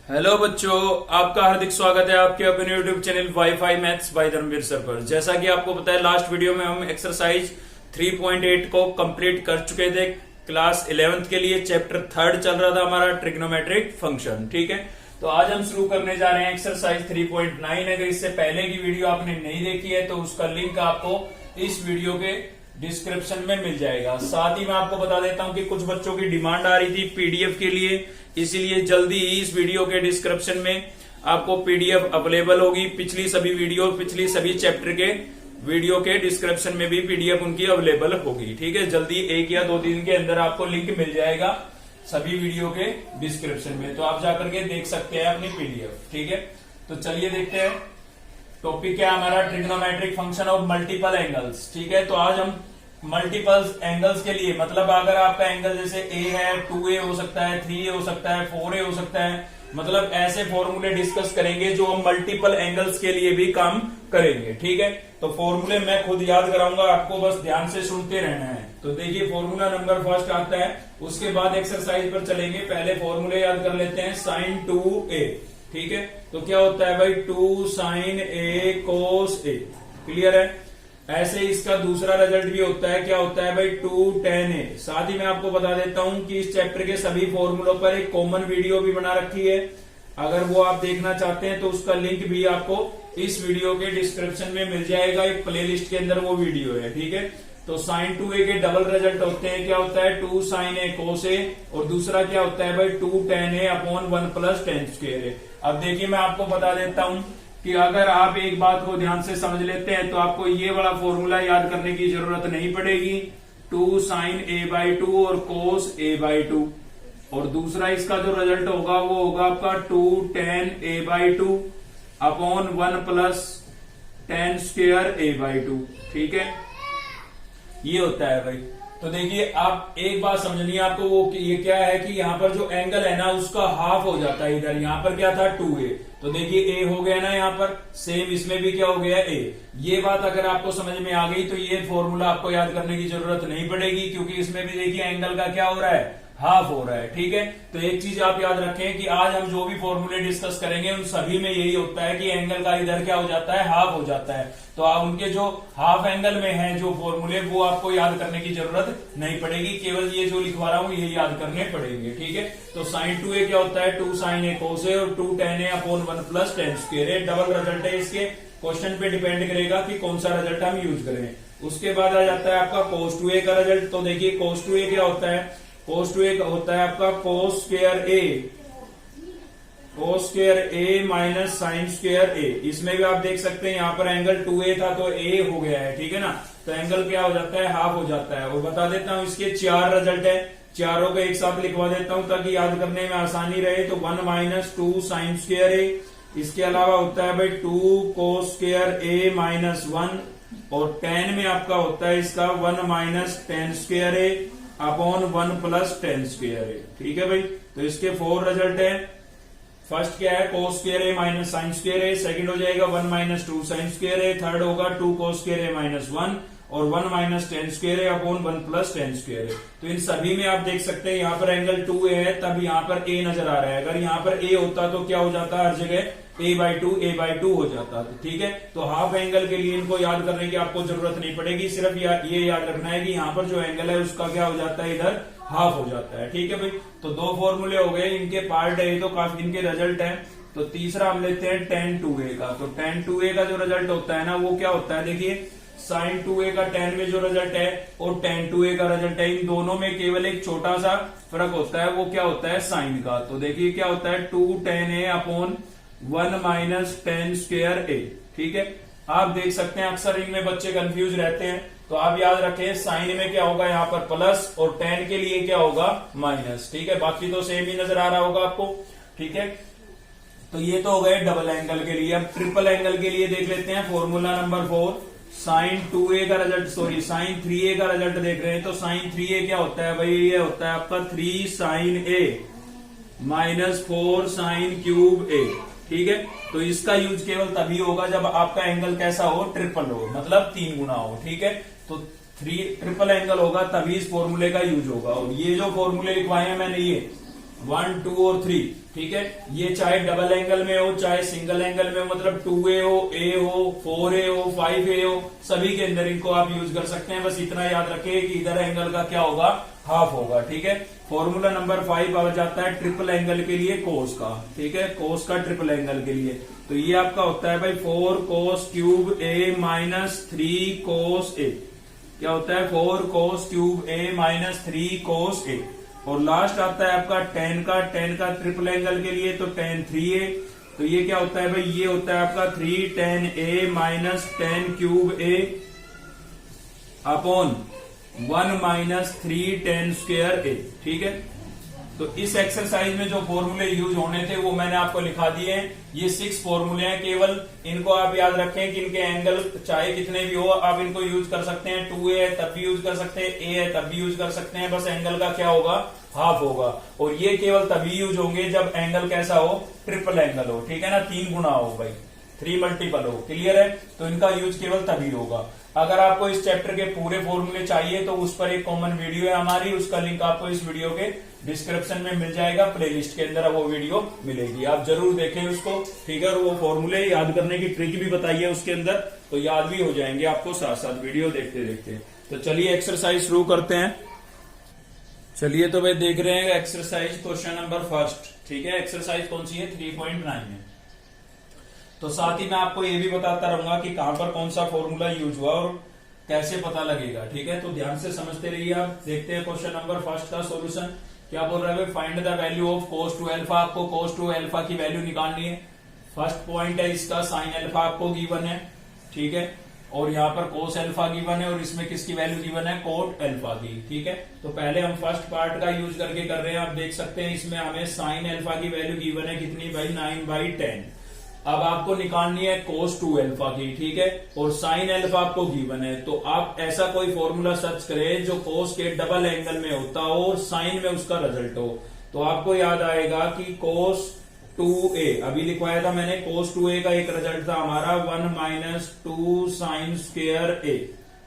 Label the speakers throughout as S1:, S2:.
S1: Hello बच्चों, आपका हार्दिक स्वागत है आपके अपने YouTube channel WiFi maths by Dharmveer sir पर। जैसा कि आपको पता है, लास्ट वीडियो में हम एक्सरसाइज 3.8 को कंप्लीट कर चुके थे। क्लास 11th के लिए चैप्टर 3 चल रहा था हमारा ट्रिग्नोमेट्रिक फंक्शन। ठीक है, तो आज हम शुरू करने जा रहे हैं एक्सरसाइज 3.9। अगर इससे पहले की वीडियो आपने नहीं देखी है तो उसका लिंक आपको इस वीडियो के डिस्क्रिप्शन में मिल जाएगा। साथ ही मैं आपको बता देता हूं कि कुछ बच्चों की डिमांड आ रही थी पीडीएफ के लिए, इसीलिए जल्दी ही इस वीडियो के डिस्क्रिप्शन में आपको पीडीएफ अवेलेबल होगी। पिछली सभी चैप्टर के वीडियो के डिस्क्रिप्शन में भी पीडीएफ उनकी अवेलेबल होगी। ठीक है, जल्दी 1 या 2 दिन के अंदर आपको लिंक मिल जाएगा सभी वीडियो के डिस्क्रिप्शन में, तो आप जाकर के देख सकते हैं अपनी पीडीएफ। ठीक है, तो चलिए देखते हैं। टॉपिक क्या है हमारा, trigonometric function of multiple angles. ठीक है, तो आज हम मल्टीपल एंगल्स के लिए, मतलब अगर आपका एंगल जैसे ए है, 2a हो सकता है, 3a हो सकता है, 4a हो सकता है, मतलब ऐसे फॉर्मूले डिस्कस करेंगे जो हम मल्टीपल एंगल्स के लिए भी काम करेंगे। ठीक है, तो फॉर्मूले मैं खुद याद कराऊंगा, आपको बस ध्यान से सुनते रहना है। तो देखिए, फॉर्मूला नंबर फर्स्ट आता है, उसके बाद एक्सरसाइज पर चलेंगे। पहले फॉर्मूले याद कर लेते हैं। साइन 2a, ठीक है, तो क्या होता है भाई, 2 sine a cos a। Clear है। ऐसे इसका दूसरा रिजल्ट भी होता है, क्या होता है भाई, 2 tan a। साथ ही मैं आपको बता देता हूं कि इस चैप्टर के सभी फॉर्मूलों पर एक कॉमन वीडियो भी बना रखी है। अगर वो आप देखना चाहते हैं तो उसका लिंक भी आपको इस वीडियो के डिस्क्रिप्शन में मिल जाएगा। एक प्लेलिस्ट के अंदर वो वीडियो है। ठीक है, तो साइन 2a के डबल रिजल्ट होते हैं, क्या होता है, 2 साइन a कोस a, और दूसरा क्या होता है भाई, 2 tan a upon 1 plus tan square a। अब देखिए, मैं आपको बता देता हूं कि अगर आप एक बात को ध्यान से समझ लेते हैं तो आपको ये वाला फॉर्मूला याद करने की जरूरत नहीं पड़ेगी। 2 साइन a/2 और कोस a/2, और दूसरा इसका जो रिजल्ट होगा वो होगा आपका 2 tan a/2 upon 1 plus tan square a/2। ठीक है, ये होता है भाई। तो देखिए, आप एक बात समझनी है आपको, वो ये क्या है कि यहाँ पर जो एंगल है ना उसका हाफ हो जाता है। इधर यहाँ पर क्या था, 2a, तो देखिए a हो गया ना, यहाँ पर सेम इसमें भी क्या हो गया, a। ये बात अगर आपको समझ में आ गई तो ये फॉर्मूला आपको याद करने की जरूरत नहीं पड़ेगी, क्योंकि इसमें भी देखिए एंगल का क्या हो रहा है, हाफ हो रहा है। ठीक है, तो एक चीज आप याद रखें कि आज हम जो भी फॉर्मूले डिस्कस करेंगे उन सभी में यही होता है कि एंगल का इधर क्या हो जाता है, हाफ हो जाता है। तो आप उनके जो हाफ एंगल में हैं जो फॉर्मूले, वो आपको याद करने की जरूरत नहीं पड़ेगी, केवल ये जो लिखवा रहा हूं ये याद करने पड़ेंगे। ठीक है, तो साइन 2a क्या होता है, 2 साइन a कोस a, और 2 tan a upon 1 plus tan square a। Double result है इसके, क्वेश्चन पे डिपेंड करेगा कि कौन सा रिजल्ट हम यूज करें। उसके बाद आ जाता है आपका cos 2a का रिजल्ट। तो देखिए, cos 2a क्या होता है, cos 2a होता है आपका cos square a minus sign square a। इसमें भी आप देख सकते हैं यहाँ पर एंगल 2a था तो a हो गया है। ठीक है ना, तो एंगल क्या हो जाता है, हाफ हो जाता है। और बता देता हूँ इसके 4 रिजल्ट है, चारों को एक साथ लिखवा देता हूं ताकि याद करने में आसानी रहे। तो 1 माइनस 2 साइन स्क्वायर a, इसके अलावा होता है भाई 2 कोस स्क्वायर a माइनस 1, और tan में आपका होता है इसका 1 minus tan square a upon 1 plus tan square a। ठीक है भाई, तो इसके 4 रिजल्ट है। फर्स्ट क्या है, cos square a minus sign square a। Second हो जाएगा 1 minus 2 sine square a। Third होगा 2 cos स्क्वायर a माइनस 1 और 1 minus tan square a upon 1 plus tan square a। तो इन सभी में आप देख सकते हैं यहाँ पर एंगल 2a है, तब यहाँ पर a नजर आ रहा है। अगर यहाँ पर a होता तो क्या हो जाता, हर जगह a/2 हो जाता। ठीक है, तो हाफ एंगल के लिए इनको याद करने की आपको जरूरत नहीं पड़ेगी, सिर्फ ये याद रखना है कि यहाँ पर जो एंगल है उसका क्या हो जाता है, इधर हाफ हो जाता है। ठीक है भाई, तो 2 फॉर्मूले हो गए, इनके पार्ट है, तो काफी इनके रिजल्ट है। तो तीसरा हम लेते हैं tan 2a का। तो tan 2a का जो रिजल्ट होता है ना वो क्या होता है, देखिए साइन 2a का tan में जो रिजल्ट है और tan 2a का रिजल्ट है, इन दोनों में केवल एक छोटा सा फर्क होता है, वो क्या होता है, साइन का। तो देखिए क्या होता है, 2 tan a upon 1 minus tan square a। ठीक है, आप देख सकते हैं अक्सर इनमें बच्चे कंफ्यूज रहते हैं, तो आप याद रखें साइन में क्या होगा यहाँ पर प्लस, और tan के लिए क्या होगा, माइनस। ठीक है, बाकी तो सेम ही नजर आ रहा होगा आपको। ठीक है, तो ये तो हो गए डबल एंगल के लिए। अब ट्रिपल एंगल के लिए देख लेते हैं फॉर्मूला नंबर 4। साइन 2a का रिजल्ट, सॉरी साइन 3a का रिजल्ट देख रहे हैं। तो साइन 3a क्या होता है भाई, ये होता है आपका 3 sine a minus 4 sine cube a। ठीक है, तो इसका यूज केवल तभी होगा जब आपका एंगल कैसा हो, ट्रिपल हो, मतलब 3 गुना हो। ठीक है, तो ट्रिपल एंगल होगा तभी इस फॉर्मूले का यूज होगा। और ये जो फॉर्मूले लिखवाए हैं मैंने, ये 1, 2 और 3, ठीक है। ये चाहे डबल एंगल में हो चाहे सिंगल एंगल में हो, मतलब 2A हो, A हो, 4A हो, 5A हो, सभी के अंदर इनको आप यूज कर सकते हैं। बस इतना याद रखिए कि इधर एंगल का क्या होगा, हाफ होगा। ठीक है। फॉर्मूला नंबर 5 आ जाता है ट्रिपल एंगल के लिए कोस का। ठीक है, कोस का ट्रिपल एंगल के लिए तो ये आपका होता है भाई 4 cos cube A minus 3 cos A। क्या होता है 4 cos cube A minus 3 cos A। और लास्ट आता है आपका tan का ट्रिपल एंगल के लिए तो tan 3A। तो ये क्या होता है भाई, ये होता है आपका 3 tan A minus tan cube A upon 1 minus 3 tan square A। ठीक है। तो इस एक्सरसाइज में जो फॉर्मूले यूज होने थे वो मैंने आपको लिखा दिए हैं। ये 6 फॉर्मूले हैं, केवल इनको आप याद रखें कि इनके एंगल चाहे कितने भी हो आप इनको यूज कर सकते हैं। 2A है तब भी यूज कर सकते हैं, A है तब भी यूज कर सकते हैं, बस एंगल का क्या होगा, हाफ होगा। और ये केवल तभी यूज होंगे जब एंगल कैसा हो, ट्रिपल एंगल हो। ठीक है ना, 3 गुना हो भाई, 3 मल्टीपल हो। क्लियर है। तो इनका यूज केवल तभी होगा। अगर आपको इस चैप्टर के पूरे फॉर्मूले चाहिए तो उस पर एक कॉमन वीडियो है हमारी, उसका लिंक आपको इस वीडियो के डिस्क्रिप्शन में मिल जाएगा, प्लेलिस्ट के अंदर वो वीडियो मिलेगी, आप जरूर देखें उसको। ठीक है। और वो फॉर्मूले याद करने की ट्रिक भी बताई है उसके अंदर, तो याद भी हो जाएंगे आपको साथ साथ वीडियो देखते देखते। तो चलिए एक्सरसाइज शुरू करते हैं। चलिए तो भाई देख रहे हैं एक्सरसाइज क्वेश्चन नंबर 1। ठीक है। एक्सरसाइज कौन सी है, 3.9 है। तो साथ ही मैं आपको ये भी बताता रहूंगा कि कहां पर कौन सा फॉर्मूला यूज हुआ और कैसे पता लगेगा। ठीक है। तो ध्यान से समझते रहिए आप। देखते हैं क्वेश्चन नंबर 1 का सॉल्यूशन। क्या बोल रहा है, find the value of cos two alpha. आपको cos टू अल्फा की वैल्यू निकालनी है। फर्स्ट पॉइंट है इसका sin अल्फा आपको गिवन है। ठीक है। और यहाँ पर cos अल्फा गिवन है और इसमें किसकी वैल्यू गिवन है, cot अल्फा की। ठीक है। तो पहले हम फर्स्ट पार्ट का यूज करके कर रहे हैं। आप देख सकते हैं इसमें हमें sin अल्फा की वैल्यू गिवन है कितनी भाई, 9/10। अब आपको निकालनी है cos टू अल्फा की। ठीक है। और sin अल्फा आपको गिवन है, तो आप ऐसा कोई फॉर्मूला सर्च करें जो cos के डबल एंगल में होता हो और sin में उसका रिजल्ट हो। तो आपको याद आएगा कि cos 2A अभी लिखवाया था मैंने, cos 2A का एक रिजल्ट था हमारा 1 माइनस 2 sin स्क्वायर A।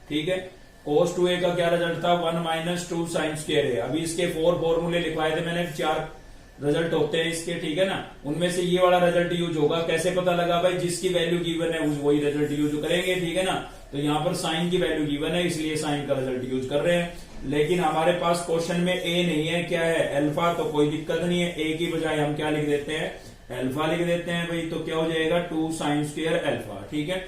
S1: ठीक है। cos 2A का क्या रिजल्ट था, 1 माइनस 2 sin स्क्वायर A। अभी इसके 4 फॉर्मूले लिखवाए थे मैंने, 4 रिजल्ट होते हैं इसके। ठीक है ना, उनमें से ये वाला रिजल्ट यूज होगा। कैसे पता लगा भाई, जिसकी वैल्यू गिवन है वही रिजल्ट यूज करेंगे। ठीक है ना। तो यहाँ पर साइन की वैल्यू गिवन है इसलिए साइन का रिजल्ट यूज कर रहे हैं। लेकिन हमारे पास क्वेश्चन में ए नहीं है, क्या है, अल्फा। तो कोई दिक्कत नहीं है, ए की बजाय हम क्या लिख देते हैं, अल्फा लिख देते हैं भाई। तो क्या हो जाएगा 2 sin स्क्वायर अल्फा। ठीक है।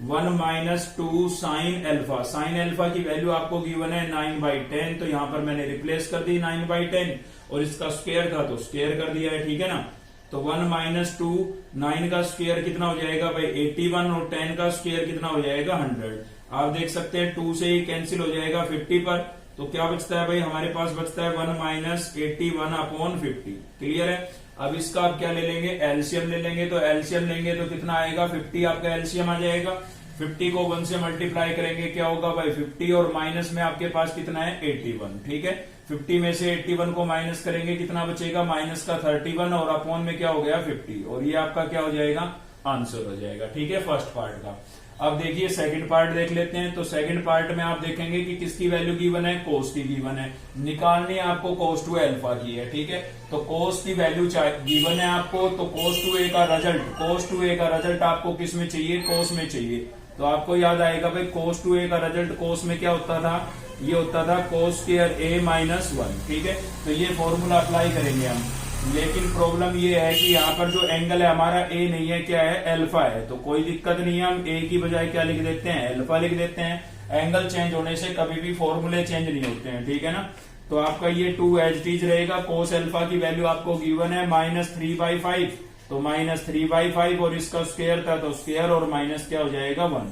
S1: 1 minus 2 sin alpha. Sine alpha की वैल्यू आपको गिवन है 9/10। तो यहाँ पर मैंने रिप्लेस कर दी 9/10 और इसका स्क्वायर था तो स्क्वायर कर दिया है। ठीक है ना। तो 1 माइनस 2, 9 का स्क्वायर कितना हो जाएगा भाई 81 और 10 का स्क्वायर कितना हो जाएगा 100। आप देख सकते हैं 2 से ही कैंसिल हो जाएगा 50 पर। तो क्या बचता है भाई, हमारे पास बचता है 1 माइनस 81 अपॉन 50। क्लियर है। अब इसका आप क्या ले लेंगे, एलसीएम ले लेंगे। तो एलसीएम लेंगे तो कितना आएगा, 50 आपका एलसीएम आ जाएगा। 50 को 1 से मल्टीप्लाई करेंगे क्या होगा भाई 50, और माइनस में आपके पास कितना है 81। ठीक है। 50 में से 81 को माइनस करेंगे कितना बचेगा, माइनस का 31 और अपॉन में क्या हो गया 50। और ये आपका क्या हो जाएगा, आंसर हो जाएगा। ठीक है, फर्स्ट पार्ट का। अब देखिए सेकंड पार्ट देख लेते हैं। तो सेकंड पार्ट में आप देखेंगे कि किसकी वैल्यू गिवन है, कोस की गिवन है। निकालनी आपको कोस टू अल्फा की है। ठीक है। तो कोस की वैल्यू गिवन है आपको, तो कोस टू ए का रिजल्ट आपको किस में चाहिए, कोस में चाहिए। तो आपको याद आएगा भाई कोस टू ए का रिजल्ट कोस में क्या होता था, ये होता था कोस स्क्वायर ए माइनस 1। ठीक है। तो ये फॉर्मूला अप्लाई करेंगे हम। लेकिन प्रॉब्लम ये है कि यहाँ पर जो एंगल है हमारा ए नहीं है, क्या है, अल्फा है। तो कोई दिक्कत नहीं है, हम ए की बजाय क्या लिख देते हैं, अल्फा लिख देते हैं। एंगल चेंज होने से कभी भी फॉर्मूले चेंज नहीं होते हैं। ठीक है ना। तो आपका ये 2 एज इट इज रहेगा। कोस अल्फा की वैल्यू आपको गिवन है -3/5। तो -3/5 और इसका स्क्वायर था तो स्क्वायर और माइनस क्या हो जाएगा 1।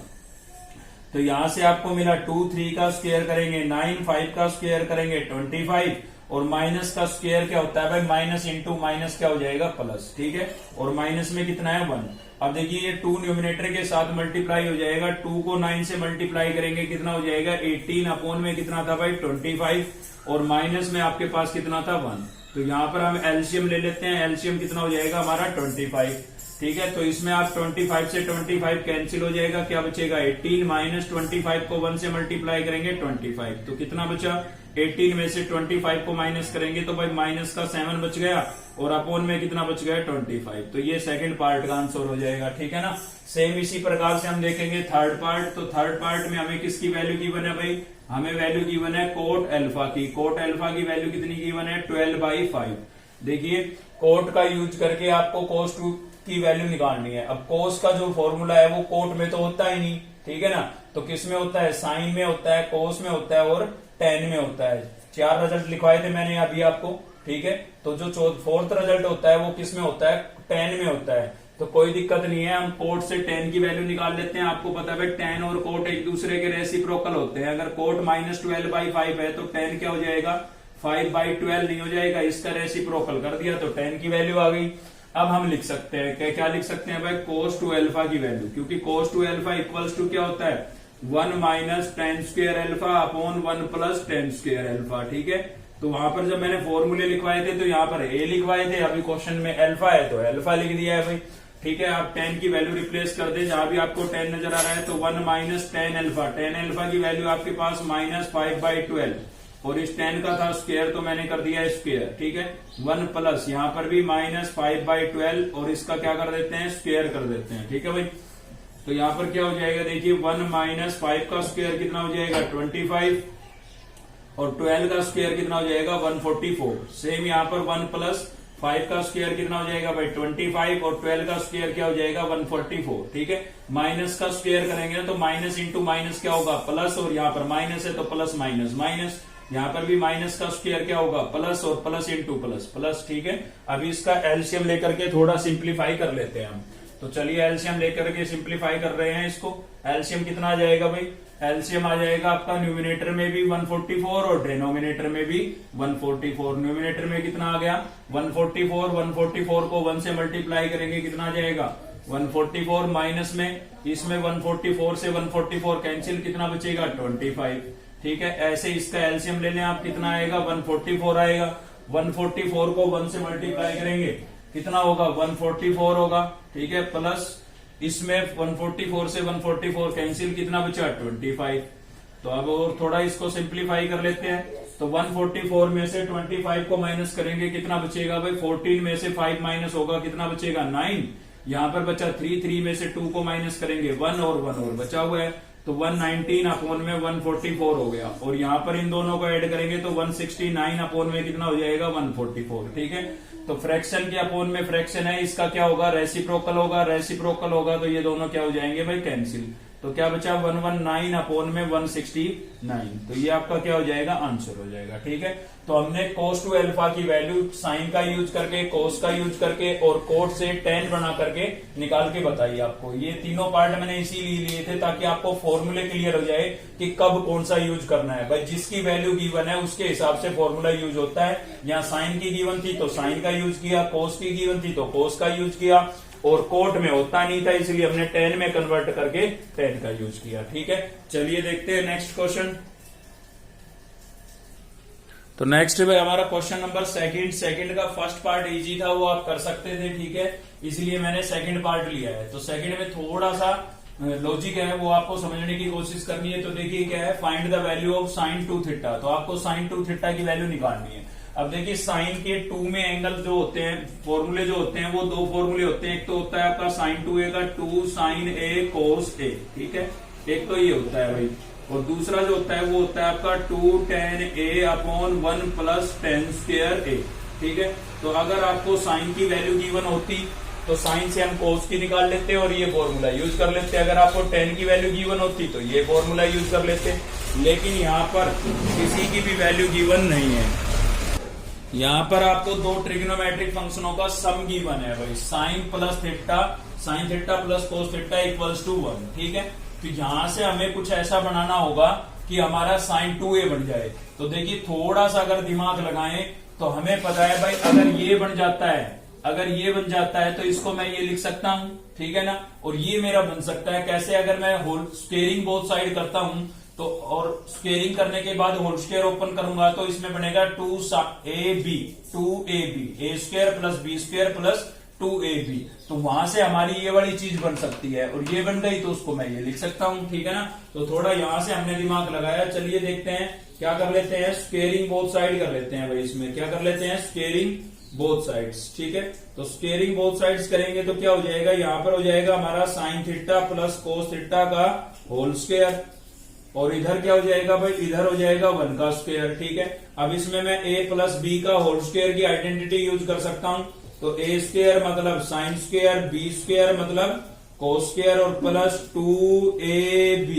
S1: तो यहां से आपको मिला 2, 3 का स्क्वायर करेंगे 9, 5 का स्क्वायर करेंगे 25 और माइनस का स्क्वायर क्या होता है भाई, माइनस इंटू माइनस क्या हो जाएगा प्लस। ठीक है। और माइनस में कितना है 1। अब देखिए ये 2 न्यूमिनेटर के साथ मल्टीप्लाई हो जाएगा। 2 को 9 से मल्टीप्लाई करेंगे कितना हो जाएगा 18 अपॉन में कितना था भाई 25 और माइनस में आपके पास कितना था 1। तो यहाँ पर हम एलसीएम ले लेते हैं। एलसीएम कितना हो जाएगा हमारा 25। ठीक है। तो इसमें आप 25 से 25 कैंसिल हो जाएगा, क्या बचेगा 18 माइनस 25 को 1 से मल्टीप्लाई करेंगे 25, तो कितना बचा 18 में से 25 को माइनस करेंगे तो भाई माइनस का 7 बच गया और अपोन में कितना बच गया 25। तो ये सेकंड पार्ट का आंसर हो जाएगा, ठीक है ना। सेम इसी प्रकार से हम देखेंगे थर्ड पार्ट। तो थर्ड पार्ट में हमें किसकी वैल्यू गिवन है भाई, हमें वैल्यू गिवन है कोट अल्फा की। कोट अल्फा की वैल्यू कितनी गिवन है 12/5। देखिए कोट का यूज करके आपको कोस 2 की वैल्यू निकालनी है। अब कोस का जो फॉर्मूला है वो कोट में तो होता ही नहीं, ठीक है ना, तो किस में होता है, साइन में होता है, कोस में होता है और टेन में होता है। 4 रिजल्ट लिखवाए थे मैंने अभी आपको, ठीक है। तो जो फोर्थ रिजल्ट होता है वो किस में होता है, टेन में होता है। तो कोई दिक्कत नहीं है, हम कोट से टेन की वैल्यू निकाल लेते हैं। आपको पता है टेन और कोट एक दूसरे के रेसिप्रोकल होते हैं। अगर कोट -12/5 है तो टेन क्या हो जाएगा 5/12 नहीं हो जाएगा, इसका रेसिप्रोकल कर दिया तो टेन की वैल्यू आ गई। अब हम लिख सकते हैं क्या लिख सकते हैं भाई, cos 2 अल्फा की वैल्यू, क्योंकि cos 2 अल्फा इक्वल्स टू क्या होता है 1 minus ten square alpha upon 1 plus ten square alpha, ठीक है। तो वहां पर जब मैंने फॉर्मूले लिखवाए थे तो यहाँ पर a लिखवाए थे, अभी क्वेश्चन में अल्फा है तो अल्फा लिख दिया है भाई, ठीक है। आप 10 की वैल्यू रिप्लेस कर दे, जहां भी आपको 10 नजर आ रहा है तो 1 minus tan alpha, tan alpha की वैल्यू आपके पास -5/12 और इस 10 का था स्क्वायर तो मैंने कर दिया स्क्वायर, ठीक है। 1 प्लस यहाँ पर भी -5/12 और इसका क्या कर देते हैं स्क्वायर कर देते हैं, ठीक है भाई। तो यहाँ पर क्या हो जाएगा देखिए 1 माइनस 5 का स्क्वायर कितना हो जाएगा 25 और 12 का स्क्वायर कितना हो जाएगा 144। सेम यहाँ पर 1 प्लस 5 का स्क्वायर कितना हो जाएगा भाई 25 और 12 का स्क्वायर क्या हो जाएगा 144, ठीक है। माइनस का स्क्वायर करेंगे तो माइनस इंटू माइनस क्या होगा प्लस, और यहाँ पर माइनस है तो प्लस माइनस माइनस, यहाँ पर भी माइनस का स्क्वायर क्या होगा प्लस और प्लस इंटू प्लस प्लस, ठीक है। अभी इसका एलसीएम लेकर के थोड़ा सिंप्लीफाई कर लेते हैं हम। तो चलिए एलसीएम लेकर के सिंप्लीफाई कर रहे हैं इसको। एलसीएम कितना आ जाएगा भाई, एलसीएम आ जाएगा आपका न्यूमिनेटर में भी 144 और डिनोमिनेटर में भी 144। न्यूमिनेटर में कितना आ गया 144, 144 को 1 से मल्टीप्लाई करेंगे कितना आ जाएगा 144, माइनस में इसमें 144 से 144 कैंसिल, कितना बचेगा 25, ठीक है। ऐसे इसका एलसीएम ले लें आप, कितना आएगा 144 आएगा। 144 को 1 से मल्टीप्लाई करेंगे कितना होगा 144 होगा, ठीक है, प्लस इसमें 144 से 144 कैंसिल, कितना बचा 25। तो अब और थोड़ा इसको सिंप्लीफाई कर लेते हैं। तो 144 में से 25 को माइनस करेंगे कितना बचेगा भाई 14 में से 5 माइनस होगा कितना बचेगा 9। यहाँ पर बचा 3 में से 2 को माइनस करेंगे 1 और बचा हुआ है तो 119 अपॉन में 144 हो गया, और यहाँ पर इन दोनों को ऐड करेंगे तो 169 अपॉन में कितना हो जाएगा 144, ठीक है। तो फ्रैक्शन के अपॉन में फ्रैक्शन है, इसका क्या होगा रेसिप्रोकल होगा, रेसिप्रोकल होगा तो ये दोनों क्या हो जाएंगे भाई कैंसिल। तो क्या बचा 119 अपॉन में 169, तो ये आपका क्या हो जाएगा आंसर हो जाएगा, ठीक है। तो हमने cos 2 अल्फा की वैल्यू साइन का यूज करके, कोस का यूज करके और कोट से टेन बना करके निकाल के बताइए आपको। ये तीनों पार्ट मैंने इसीलिए लिए थे ताकि आपको फॉर्मूले क्लियर हो जाए कि कब कौन सा यूज करना है भाई। जिसकी वैल्यू गिवन है उसके हिसाब से फॉर्मूला यूज होता है। यहाँ साइन की गिवन थी तो साइन का यूज किया, कोस की गिवन थी तो कोस का यूज किया, और कोट में होता नहीं था इसलिए हमने 10 में कन्वर्ट करके 10 का यूज किया, ठीक है। चलिए देखते हैं नेक्स्ट क्वेश्चन। तो नेक्स्ट भाई हमारा क्वेश्चन नंबर सेकंड का फर्स्ट पार्ट इजी था, वो आप कर सकते थे, ठीक है, इसलिए मैंने सेकंड पार्ट लिया है। तो सेकंड में थोड़ा सा लॉजिक है वो आपको समझने की कोशिश करनी है। तो देखिए क्या है, find the value of sine 2 theta. तो आपको साइन 2 थीटा की वैल्यू निकालनी है। अब देखिए साइन के 2 में एंगल जो होते हैं, फॉर्मूले जो होते हैं वो दो फॉर्मूले होते हैं। एक तो होता है आपका साइन 2a का 2 साइन a कोस a, ठीक है, एक तो ये होता है भाई, और दूसरा जो होता है वो होता है आपका 2 tan a upon 1 plus ten square a, ठीक है। तो अगर आपको साइन की वैल्यू गिवन होती तो साइन से हम कोस की निकाल लेते और ये फॉर्मूला यूज कर लेते। अगर आपको टेन की वैल्यू गिवन होती तो ये फॉर्मूला यूज कर लेते, लेकिन यहाँ पर किसी की भी वैल्यू गिवन नहीं है। यहाँ पर आपको दो ट्रिग्नोमेट्रिक फंक्शनों का सम गिवन है भाई, sine plus theta, sine theta plus cos theta equals to 1, ठीक है। तो यहाँ से हमें कुछ ऐसा बनाना होगा कि हमारा साइन 2a बन जाए। तो देखिए थोड़ा सा अगर दिमाग लगाएं तो हमें पता है भाई अगर ये बन जाता है, अगर ये बन जाता है तो इसको मैं ये लिख सकता हूं, ठीक है ना, और ये मेरा बन सकता है कैसे, अगर मैं होल स्क्वेयरिंग बोथ साइड करता हूं तो, और स्क्वेयरिंग करने के बाद होल स्क्वायर ओपन करूंगा तो इसमें बनेगा 2ab, 2ab, a square plus b square plus 2ab। तो वहां से हमारी ये वाली चीज बन सकती है और ये बन गई तो उसको मैं ये लिख सकता हूं, ठीक है ना। तो थोड़ा यहां से हमने दिमाग लगाया। चलिए देखते हैं क्या कर लेते हैं, स्क्वेयरिंग बोथ साइड कर लेते हैं भाई। इसमें क्या कर लेते हैं, स्क्वेयरिंग बोथ साइड्स, ठीक है। तो स्क्वेयरिंग बोथ साइड्स करेंगे तो क्या हो जाएगा, यहां पर हो जाएगा हमारा sign theta plus cos theta का होल स्क्वायर, और इधर क्या हो जाएगा भाई, इधर हो जाएगा 1 का स्क्वायर, ठीक है। अब इसमें मैं a प्लस बी का होल स्क्वायर की आइडेंटिटी यूज कर सकता हूं। तो a स्क्वायर मतलब साइन स्क्वायर, b स्क्वायर मतलब कोस स्क्वायर और प्लस 2ab,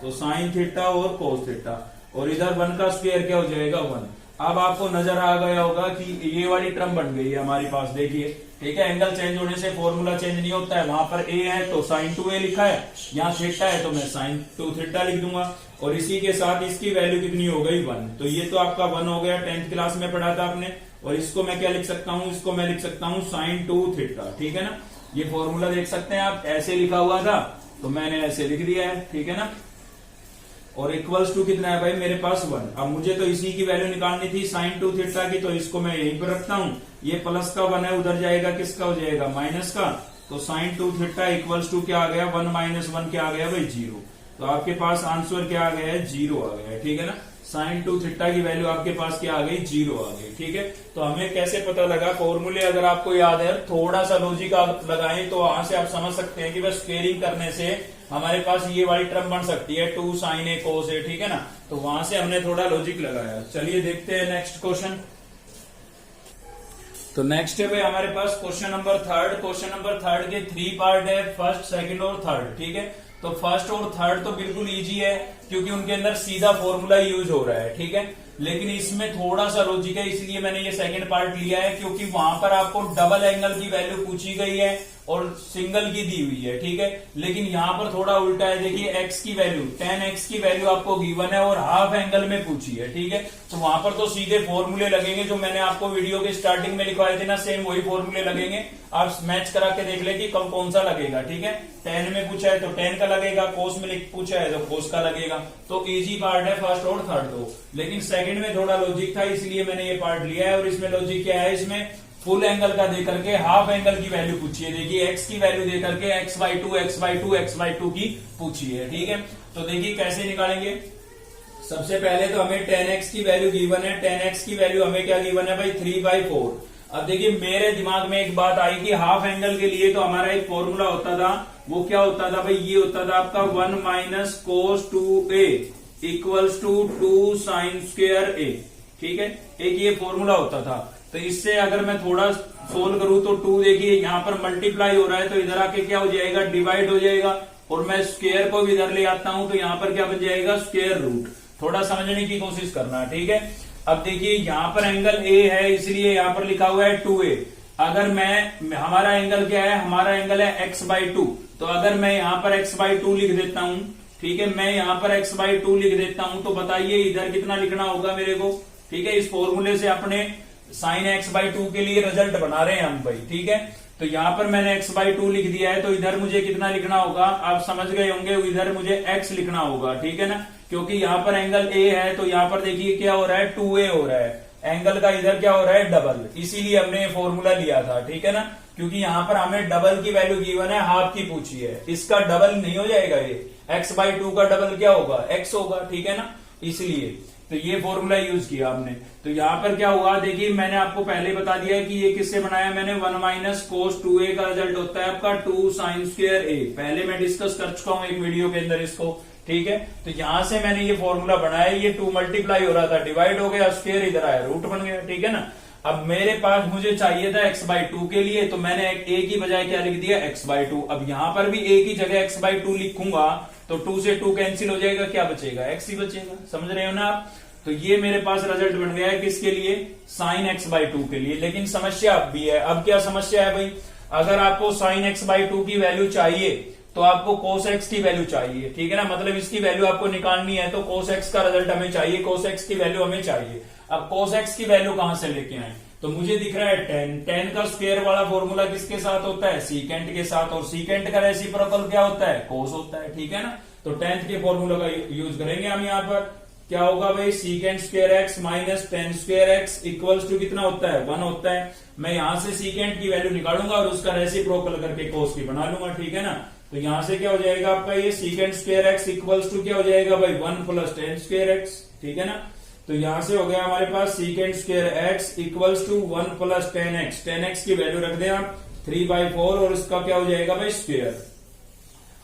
S1: तो साइन थीटा और कोस थीटा, और इधर 1 का स्क्वायर क्या हो जाएगा 1। अब आपको नजर आ गया होगा कि ये वाली टर्म बन गई है हमारे पास, देखिए, ठीक है। एंगल चेंज होने से फॉर्मूला चेंज नहीं होता है। वहां पर a है तो साइन 2a लिखा है, यहाँ थीटा है तो मैं साइन 2 थीटा लिख दूंगा, और इसी के साथ इसकी वैल्यू कितनी हो गई 1। तो ये तो आपका 1 हो गया, 10th क्लास में पढ़ा था आपने। और इसको मैं क्या लिख सकता हूं, इसको मैं लिख सकता हूं साइन 2 थीटा, ठीक है ना। ये फॉर्मूला देख सकते हैं आप, ऐसे लिखा हुआ था तो मैंने ऐसे लिख दिया है, ठीक है ना। और इक्वल्स टू कितना है भाई मेरे पास 1। अब मुझे तो इसी की वैल्यू निकालनी थी साइन 2 थीटा की, तो इसको मैं यहीं पर रखता हूं। ये प्लस का 1 है, उधर जाएगा किसका हो जाएगा, माइनस का। तो साइन 2 थीटा इक्वल्स टू क्या आ गया, 1 माइनस 1 क्या आ गया भाई 0। तो आपके पास आंसर क्या आ गया है, 0 आ गया है, ठीक है ना। साइन 2 थीटा की वैल्यू आपके पास क्या आ गई, 0 आ गई, ठीक है। तो हमें कैसे पता लगा, फॉर्मूले अगर आपको याद है, थोड़ा सा लॉजिक आप लगाएं तो वहां से आप समझ सकते हैं कि बस स्क्वेयरिंग करने से हमारे पास ये वाली टर्म बन सकती है 2 साइन ए कोस ए, ठीक है ना। तो वहां से हमने थोड़ा लॉजिक लगाया। चलिए देखते हैं नेक्स्ट क्वेश्चन। तो नेक्स्ट है भाई हमारे पास क्वेश्चन नंबर 3। क्वेश्चन नंबर 3 के 3 पार्ट है, फर्स्ट, सेकंड और थर्ड, ठीक है। तो फर्स्ट और थर्ड तो बिल्कुल इजी है क्योंकि उनके अंदर सीधा फॉर्मूला यूज हो रहा है, ठीक है। लेकिन इसमें थोड़ा सा लॉजिक है, इसलिए मैंने ये सेकंड पार्ट लिया है, क्योंकि वहां पर आपको डबल एंगल की वैल्यू पूछी गई है और सिंगल की दी हुई है, ठीक है। लेकिन यहाँ पर थोड़ा उल्टा है, देखिए x की वैल्यू, tan x की वैल्यू आपको गिवन है और हाफ एंगल में पूछी है, ठीक है। तो वहां पर तो सीधे फॉर्मूले लगेंगे जो मैंने आपको वीडियो के स्टार्टिंग में लिखवाए थे ना, सेम वही फॉर्मूले लगेंगे। आप मैच करा के देख ले कि कौन सा लगेगा, ठीक है। tan में पूछा है तो tan का लगेगा, कोस में पूछा है तो कोस का लगेगा। तो इजी पार्ट है फर्स्ट और थर्ड तो, लेकिन सेकंड में थोड़ा लॉजिक था इसलिए मैंने ये पार्ट लिया है। और इसमें लॉजिक क्या है, इसमें फुल एंगल का देकर के हाफ एंगल की वैल्यू पूछी है। देखिए x की वैल्यू देकर के x/2 की पूछी है, ठीक है। तो देखिए कैसे निकालेंगे। सबसे पहले तो हमें tan x की वैल्यू गिवन है, tan x की वैल्यू हमें क्या गिवन है भाई 3/4। अब देखिए मेरे दिमाग में एक बात आई कि हाफ एंगल के लिए तो हमारा एक फॉर्मूला होता था, वो क्या होता था भाई, ये होता था आपका 1 minus cos 2a equals to 2 sine square a, ठीक है। एक ये फॉर्मूला होता था। तो इससे अगर मैं थोड़ा सोल्व करूं तो 2 देखिए यहाँ पर मल्टीप्लाई हो रहा है तो इधर आके क्या हो जाएगा, डिवाइड हो जाएगा। और मैं स्क्वायर को भी इधर ले आता हूं तो यहाँ पर क्या बन जाएगा, स्क्वायर रूट। थोड़ा समझने की कोशिश करना, ठीक है। अब देखिए यहाँ पर एंगल a है इसलिए यहाँ पर लिखा हुआ है 2a। अगर मैं, हमारा एंगल क्या है, हमारा एंगल है x/2। तो अगर मैं यहाँ पर x/2 लिख देता हूं, ठीक है, मैं यहाँ पर x/2 लिख देता हूं, तो बताइए इधर कितना लिखना होगा मेरे को, ठीक है। इस फॉर्मूले से अपने साइन x/2 के लिए रिजल्ट बना रहे हैं हम भाई, ठीक है। तो यहाँ पर मैंने x/2 लिख दिया है, तो इधर मुझे कितना लिखना होगा, आप समझ गए होंगे, इधर मुझे x लिखना होगा, ठीक है ना। क्योंकि यहाँ पर एंगल a है तो यहाँ पर देखिए क्या हो रहा है, 2a हो रहा है। एंगल का इधर क्या हो रहा है, डबल, इसीलिए हमने ये फॉर्मूला लिया था, ठीक है ना। क्योंकि यहाँ पर हमें डबल की वैल्यू गिवन है, हाफ की पूछी है, इसका डबल नहीं हो जाएगा, ये x/2 का डबल क्या होगा, x होगा, ठीक है ना। इसलिए तो ये फॉर्मूला यूज किया हमने। तो यहाँ पर क्या हुआ, देखिए मैंने आपको पहले बता दिया है कि ये किससे बनाया मैंने, 1 माइनस कोस 2a का रिजल्ट होता है आपका 2 साइन स्क्वायर a। पहले मैं डिस्कस कर चुका हूं एक वीडियो के अंदर इसको, ठीक है। तो यहां से मैंने ये फॉर्मूला बनाया, ये 2 मल्टीप्लाई हो रहा था, डिवाइड हो गया, स्क्वायर इधर आया, रूट बन गया, ठीक है ना। अब मेरे पास मुझे चाहिए था x/2 के लिए, तो मैंने a की बजाय क्या लिख दिया, x/2। अब यहां पर भी a की जगह x/2 लिखूंगा तो 2 से 2 कैंसिल हो जाएगा, क्या बचेगा, x ही बचेगा, समझ रहे हो ना आप। तो ये मेरे पास रिजल्ट बन गया है किसके लिए, साइन x/2 के लिए। लेकिन समस्या अब भी है। अब क्या समस्या है भाई, अगर आपको साइन x/2 की वैल्यू चाहिए तो आपको cos x की वैल्यू चाहिए, ठीक है ना। मतलब इसकी वैल्यू आपको निकालनी है तो cos x का रिजल्ट हमें चाहिए, cos x की वैल्यू हमें चाहिए। अब cos x की वैल्यू कहां से लेके आए, तो मुझे दिख रहा है tan का स्क्वायर वाला फॉर्मूला किसके साथ होता है, सीकेंट के साथ, और सीकेंट का रेसिप्रोकल क्या होता है, cos होता है, ठीक है ना। तो tan के फॉर्मूला का यूज करेंगे हम यहाँ पर। क्या होगा भाई, secant square x minus ten square x equals to कितना होता है, 1 होता है। मैं यहां से सीकेंट की वैल्यू निकालूंगा और उसका रेसिप्रोकल करके कोस की बना लूंगा, ठीक है ना। तो यहां से क्या हो जाएगा आपका, ये secant square x equals to क्या हो जाएगा भाई, 1 प्लस टेन स्क्वायर एक्स, ठीक है ना। तो यहां से हो गया हमारे पास secant square x equals to 1 plus ten x. Ten x की वैल्यू रख दें आप 3/4 और इसका क्या हो जाएगा भाई, स्क्वायर।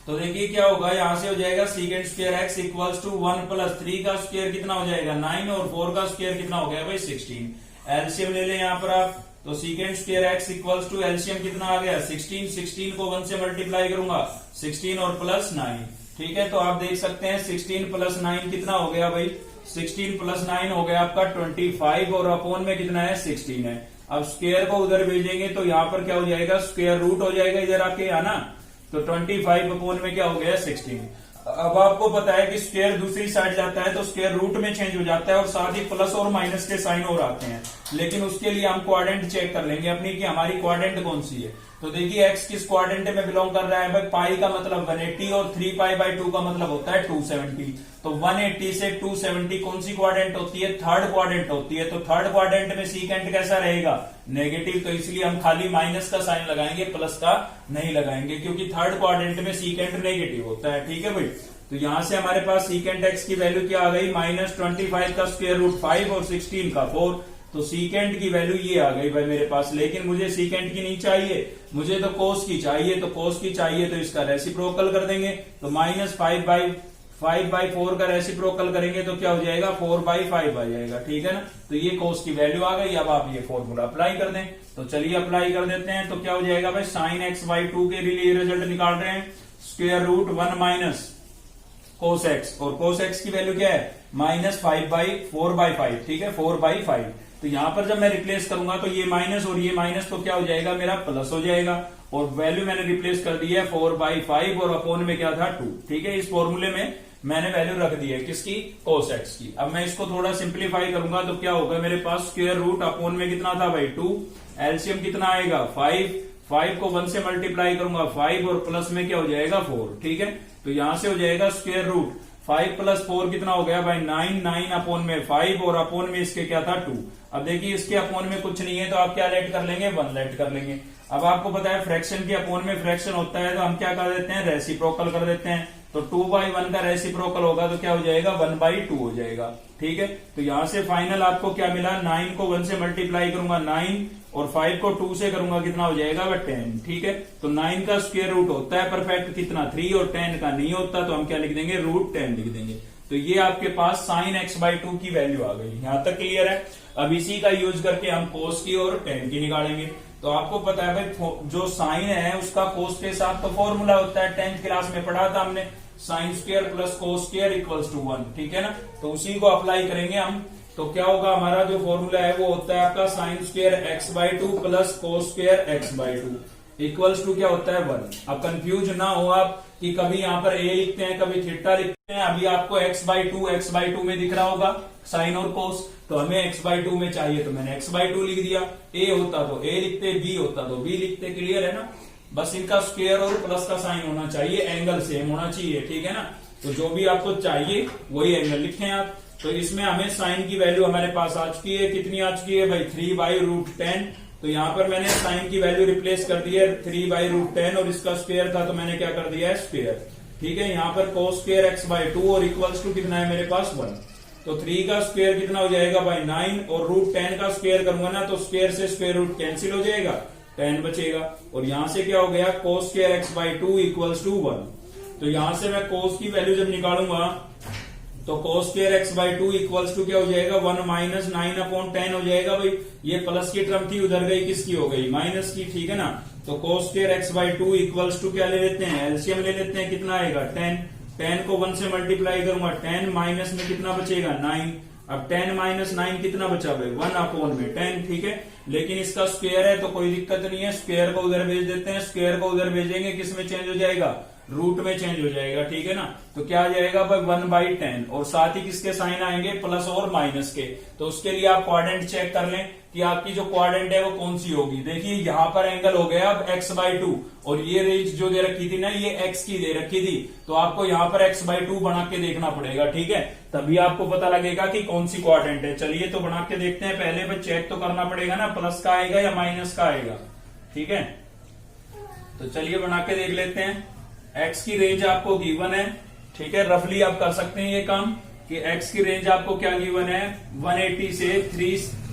S1: तो देखिए क्या होगा, यहां से हो जाएगा secant square x equals to 1 plus 3 का स्क्वायर कितना हो जाएगा 9 और 4 का स्क्वायर कितना हो गया भाई 16। एलसीएम ले लें यहां पर आप, तो secant square x equals to LCM कितना आ गया 16। 16 को 1 से मल्टीप्लाई करूंगा 16 और प्लस 9, ठीक है। तो आप देख सकते हैं 16 प्लस 9 कितना हो गया भाई, 16 प्लस 9 हो गया आपका 25 और अपॉन में कितना है 16 है। अब स्क्वायर को उधर भेजेंगे तो यहाँ पर क्या हो जाएगा, स्क्वायर रूट हो जाएगा इधर आके, है ना। तो 25 अपॉन में क्या हो गया 16। अब आपको पता है कि स्क्वायर दूसरी साइड जाता है तो स्क्वायर रूट में चेंज हो जाता है और साथ ही प्लस और माइनस के साइन और आते हैं। लेकिन उसके लिए हम क्वाड्रेंट चेक कर लेंगे अपनी कि हमारी क्वाड्रेंट कौन सी है। तो देखिए एक्स किस क्वाड्रेंट में बिलोंग कर रहा है भाई, पाई का मतलब 180 और 3π/2 का मतलब होता है 270। तो 180 से 270 कौन सी क्वाड्रेंट होती है, थर्ड क्वाड्रेंट होती है। तो थर्ड क्वाड्रेंट में सीकेंट कैसा रहेगा, नेगेटिव। तो इसलिए हम खाली माइनस का साइन लगाएंगे, प्लस का नहीं लगाएंगे, क्योंकि थर्ड क्वाड्रेंट में सीकेंट नेगेटिव होता है, ठीक है भाई। तो यहां से हमारे पास सीकेंट एक्स की वैल्यू क्या आ गई, -25 का स्क्वायर रूट 5 और 16 का 4। तो सीकेंट की वैल्यू ये आ गई भाई मेरे पास। लेकिन मुझे सीकेंट की नहीं चाहिए, मुझे तो कोस की चाहिए। तो कोस की चाहिए तो इसका रेसिप्रोकल कर देंगे। तो -5/4 का रेसिप्रोकल करेंगे तो क्या हो जाएगा 4/5 आ जाएगा, ठीक है ना। तो ये कोस की वैल्यू आ गई। अब आप ये फॉर्मूला अप्लाई कर दें। तो चलिए अप्लाई कर देते हैं। तो क्या हो जाएगा भाई, sin x/2 के लिए रिजल्ट निकाल रहे हैं, square root 1 minus cos x. और कोस एक्स की वैल्यू क्या है, -5/4/5, ठीक है, 4/5। तो यहां पर जब मैं रिप्लेस करूंगा तो ये माइनस और ये माइनस, तो क्या हो जाएगा मेरा प्लस हो जाएगा। और वैल्यू मैंने रिप्लेस कर दी है 4/5 और अपॉन में क्या था 2, ठीक है। इस फॉर्मूले में मैंने वैल्यू रख दी है किसकी, कोस एक्स की। अब मैं इसको थोड़ा सिंप्लीफाई करूंगा तो क्या होगा मेरे पास, स्क्वायर रूट अपॉन में कितना था भाई 2, एलसीएम कितना आएगा 5 को 1 से मल्टीप्लाई करूंगा 5 और प्लस में क्या हो जाएगा 4, ठीक है। तो यहां से हो जाएगा स्क्वायर रूट 5 + 4 कितना हो गया भाई 9 अपॉन में 5 और अपॉन में इसके क्या था 2। अब देखिए इसके अपॉन में कुछ नहीं है तो आप क्या लेट कर लेंगे, 1 लेट कर लेंगे। अब आपको पता है फ्रैक्शन के अपॉन में फ्रैक्शन होता है तो हम क्या कर देते हैं, रेसिप्रोकल कर देते हैं। तो 2/1 का रेसिप्रोकल होगा तो क्या हो जाएगा 1/2 हो जाएगा, ठीक है। तो यहां से फाइनल आपको क्या मिला, 9 को 1 से मल्टीप्लाई करूंगा 9 और 5 को 2 से करूंगा कितना हो जाएगा 10, ठीक है। तो 9 का स्क्वायर रूट होता है परफेक्ट कितना 3 और 10 का नहीं होता तो हम क्या लिख देंगे √10 लिख देंगे। तो ये आपके पास sin x/2 की वैल्यू आ गई। यहां तक क्लियर है। अब इसी का यूज करके हम कोस की और tan की निकालेंगे। तो आपको पता है भाई जो साइन है उसका कोस के साथ तो फॉर्मूला होता है, 10th क्लास में पढ़ा था हमने, sin square plus cos square equals to 1, ठीक है ना। तो उसी को अप्लाई करेंगे हम। तो क्या होगा हमारा जो फॉर्मूला है वो होता है आपका sin square x/2 plus cos square x/2 equals to क्या होता है 1। अब कंफ्यूज ना हो आप कि कभी यहाँ पर a लिखते हैं कभी थीटा लिखते हैं। अभी आपको x/2 में दिख रहा होगा साइन और कोस, तो हमें x/2 में चाहिए तो मैंने x/2 लिख दिया। a होता तो a लिखते, b होता तो b लिखते, क्लियर है ना। बस इनका स्क्वायर और प्लस का साइन होना चाहिए, एंगल सेम होना चाहिए, ठीक है ना। तो जो भी आपको चाहिए वही एंगल लिखें आप। तो इसमें हमें साइन की वैल्यू हमारे पास आ चुकी है, कितनी आ चुकी है भाई 3/√10। तो यहां पर मैंने साइन की वैल्यू रिप्लेस कर दी है 3/√10 और इसका स्क्वायर था तो मैंने क्या कर दिया है स्क्वायर, ठीक है। यहाँ पर कोस स्क्वायर x/2 और इक्वल्स टू कितना है मेरे पास 1। तो 3 का स्क्वायर कितना हो जाएगा भाई 9 और √10 का स्क्वायर करूंगा ना तो स्क्वायर से स्क्वायर रूट कैंसिल हो जाएगा, 10 बचेगा। और यहां से क्या हो गया कोस स्क्वायर x/2 इक्वल्स टू 1। तो यहां से मैं कोस की वैल्यू जब निकालूंगा तो कोस स्क्वायर x/2 इक्वल्स टू क्या हो जाएगा 1 - 9/10 हो जाएगा भाई। ये प्लस की टर्म थी उधर गई, किसकी हो गई माइनस की, ठीक है ना। तो कोस स्क्वायर x/2 इक्वल्स टू क्या ले लेते हैं, एलसीएम ले लेते हैं, कितना आएगा 10। 10 को 1 से मल्टीप्लाई करूंगा 10 माइनस में कितना बचेगा 9। अब 10 - 9 कितना बचा भाई 1/10, ठीक है। लेकिन इसका स्क्वायर है तो कोई दिक्कत नहीं है, स्क्वायर को उधर भेज देते हैं। स्क्वायर को उधर भेजेंगे किस में चेंज हो जाएगा, रूट में चेंज हो जाएगा, ठीक है ना। तो क्या आ जाएगा भाई 1/10 और साथ ही किसके साइन आएंगे प्लस और माइनस के। तो उसके लिए आप क्वाड्रेंट चेक कर लें। कि आपकी जो क्वाड्रेंट है वो कौन सी होगी। देखिए यहाँ पर एंगल हो गया अब x/2 और ये रेंज जो दे रखी थी ना ये x की दे रखी थी, तो आपको यहाँ पर x/2 बना के देखना पड़ेगा, ठीक है, तभी आपको पता लगेगा कि कौन सी क्वाड्रेंट है। चलिए तो बना के देखते हैं, पहले पर चेक तो करना पड़ेगा ना प्लस का आएगा या माइनस का आएगा, ठीक है। तो चलिए बना के देख लेते हैं। x की रेंज आपको गिवन है, ठीक है, रफली आप कर सकते हैं ये काम कि x की रेंज आपको क्या गिवन है 180 से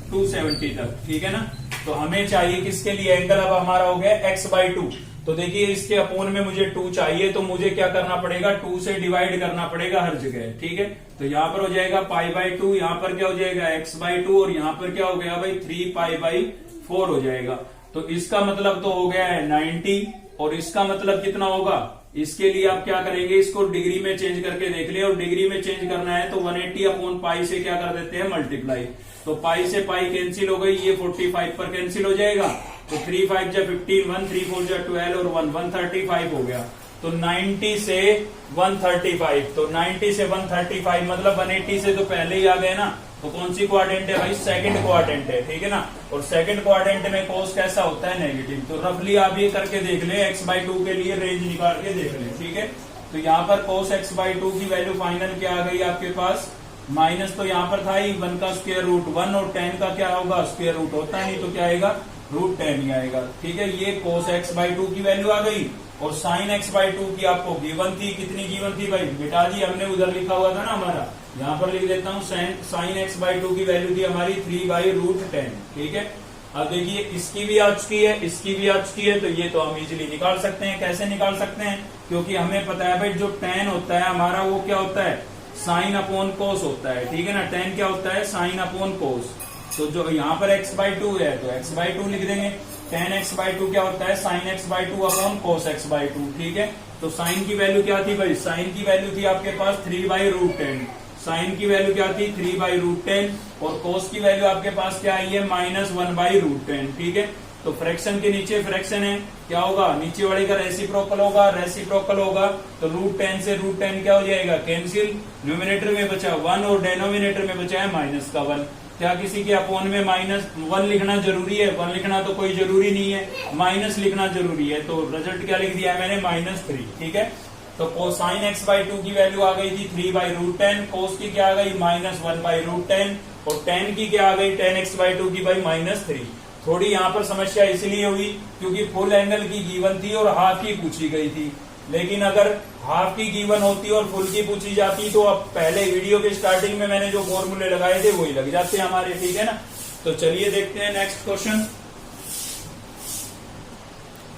S1: 270 तक, ठीक है ना। तो हमें चाहिए किसके लिए एंगल, अब हमारा हो गया x/2। तो देखिए इसके अपोन में मुझे 2 चाहिए, तो मुझे क्या करना पड़ेगा 2 से डिवाइड करना पड़ेगा हर जगह, ठीक है। तो यहाँ पर हो जाएगा π/2, यहाँ पर क्या हो जाएगा x/2 और यहाँ पर क्या हो गया भाई 3π/4 हो जाएगा। तो इसका मतलब तो हो गया है 90 और इसका मतलब कितना होगा, इसके लिए आप क्या करेंगे इसको डिग्री में चेंज करके देख लिया, और डिग्री में चेंज करना है तो 180/π से क्या कर देते हैं मल्टीप्लाई। तो पाई से पाई कैंसिल हो गई, ये 45 पर कैंसिल हो जाएगा, तो 3 5 जा 15, 1 3 4 जा 12 और 1 135 हो गया। तो 90 से 135, तो 90 से 135 मतलब 180 से तो पहले ही आ गए ना, तो कौन सी क्वाड्रेंट है भाई सेकंड क्वाड्रेंट है, ठीक है ना। और सेकंड क्वाड्रेंट में कोस कैसा होता है नेगेटिव। तो रफली आप ये करके देख ले, x/2 के लिए रेंज निकाल के देख ले, ठीक है। तो यहाँ पर कोस x/2 की वैल्यू फाइनल क्या आ गई आपके पास, माइनस तो यहाँ पर था ही 1 का स्क्वायर रूट 1 और 10 का क्या होगा स्क्वायर रूट होता है नहीं, तो क्या आएगा √10 ही आएगा, ठीक है। ये कोस x/2 की वैल्यू आ गई और साइन x/2 की आपको गिवन थी, कितनी गिवन थी भाई बेटा जी, हमने उधर लिखा हुआ था ना हमारा, यहाँ पर लिख देता हूँ साइन x/2 की वैल्यू थी हमारी 3/√10, ठीक है। अब देखिए इसकी भी आ चुकी है, इसकी भी आ चुकी है, तो ये तो हम इजीली निकाल सकते हैं। कैसे निकाल सकते हैं, क्योंकि हमें पता है भाई जो tan होता है हमारा वो क्या होता है साइन अपॉन कोस होता है, ठीक है ना। tan क्या होता है साइन अपॉन कोस, तो जो यहाँ पर x/2 है तो x/2 लिख देंगे, tan x/2 क्या होता है साइन x/2 अपॉन कोस x/2, ठीक है। तो साइन की वैल्यू क्या थी भाई, साइन की वैल्यू थी आपके पास 3/√10, साइन की वैल्यू क्या थी 3/√10 और कोस की वैल्यू आपके पास क्या आई है -1/√10, ठीक है। तो फ्रैक्शन के नीचे फ्रैक्शन है, क्या होगा नीचे वाले का रेसिप्रोकल होगा, रेसिप्रोकल होगा तो √10 से √10 क्या हो जाएगा कैंसिल, न्यूमिनेटर में बचा 1 और डेनोमिनेटर में बचा है -1। क्या किसी के अपोन में -1 लिखना जरूरी है, 1 लिखना तो कोई जरूरी नहीं है, माइनस लिखना जरूरी है, तो रिजल्ट क्या लिख दिया है मैंने -3, ठीक है। तो कोसाइन x/2 की वैल्यू आ गई थी 3/√10, कोस की क्या आ गई -1/√10 और tan की क्या आ गई tan x/2 की भाई -3। थोड़ी यहाँ पर समस्या इसलिए हुई क्योंकि फुल एंगल की गिवन थी और हाफ की पूछी गई थी, लेकिन अगर हाफ की गिवन होती और फुल की पूछी जाती तो अब पहले वीडियो के स्टार्टिंग में मैंने जो फॉर्मूले लगाए थे वही लग जाते हमारे, ठीक है ना। तो चलिए देखते हैं नेक्स्ट क्वेश्चन।